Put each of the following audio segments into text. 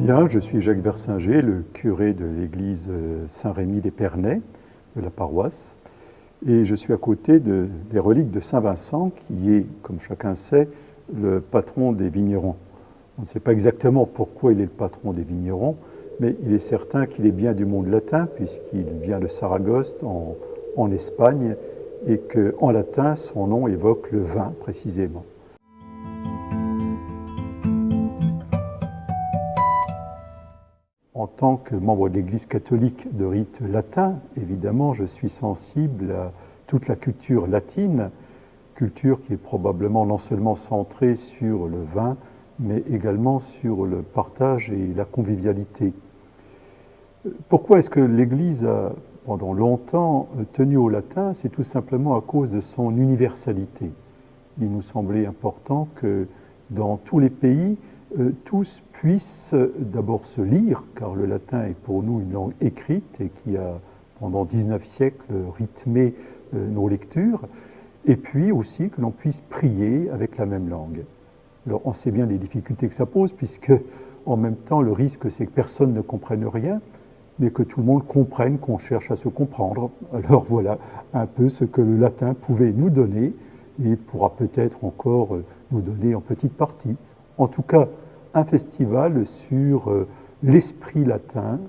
Bien, je suis Jacques Versinger, le curé de l'église Saint-Rémy-d'Épernay, de la paroisse, et je suis à côté des reliques de Saint-Vincent, qui est, comme chacun sait, le patron des vignerons. On ne sait pas exactement pourquoi il est le patron des vignerons, mais il est certain qu'il est bien du monde latin, puisqu'il vient de Saragosse, en Espagne, et qu'en latin, son nom évoque le vin, précisément. En tant que membre de l'Église catholique de rite latin, évidemment, je suis sensible à toute la culture latine, culture qui est probablement non seulement centrée sur le vin, mais également sur le partage et la convivialité. Pourquoi est-ce que l'Église a, pendant longtemps, tenu au latin? C'est tout simplement à cause de son universalité. Il nous semblait important que dans tous les pays, tous puissent d'abord se lire, car le latin est pour nous une langue écrite et qui a, pendant 19 siècles, rythmé nos lectures, et puis aussi que l'on puisse prier avec la même langue. Alors on sait bien les difficultés que ça pose, puisque en même temps le risque c'est que personne ne comprenne rien, mais que tout le monde comprenne qu'on cherche à se comprendre. Alors voilà un peu ce que le latin pouvait nous donner, et pourra peut-être encore nous donner en petite partie. En tout cas, un festival sur l'esprit latin,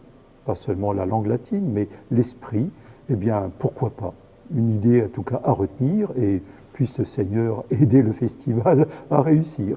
pas seulement la langue latine, mais l'esprit, eh bien, pourquoi pas? Une idée, en tout cas, à retenir, et puisse le Seigneur aider le festival à réussir.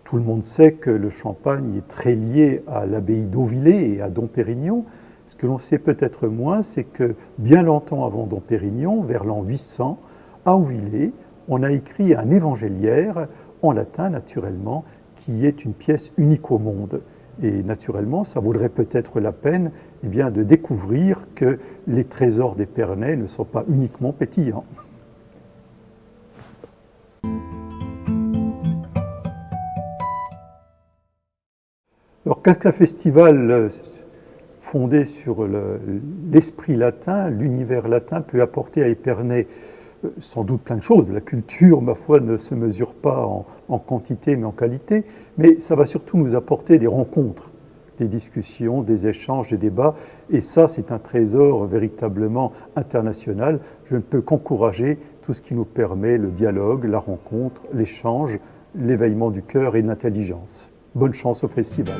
Tout le monde sait que le Champagne est très lié à l'abbaye d'Auvillers et à Dom Pérignon. Ce que l'on sait peut-être moins, c'est que bien longtemps avant Dom Pérignon, vers l'an 800, à Auvillers, on a écrit un évangéliaire, en latin naturellement, qui est une pièce unique au monde. Et naturellement, ça vaudrait peut-être la peine de découvrir que les trésors d'Épernay ne sont pas uniquement pétillants. Alors, qu'est-ce qu'un festival fondé sur l'esprit latin, l'univers latin, peut apporter à Épernay? Sans doute plein de choses. La culture, ma foi, ne se mesure pas en quantité, mais en qualité. Mais ça va surtout nous apporter des rencontres, des discussions, des échanges, des débats. Et ça, c'est un trésor véritablement international. Je ne peux qu'encourager tout ce qui nous permet le dialogue, la rencontre, l'échange, l'éveillement du cœur et de l'intelligence. Bonne chance au festival.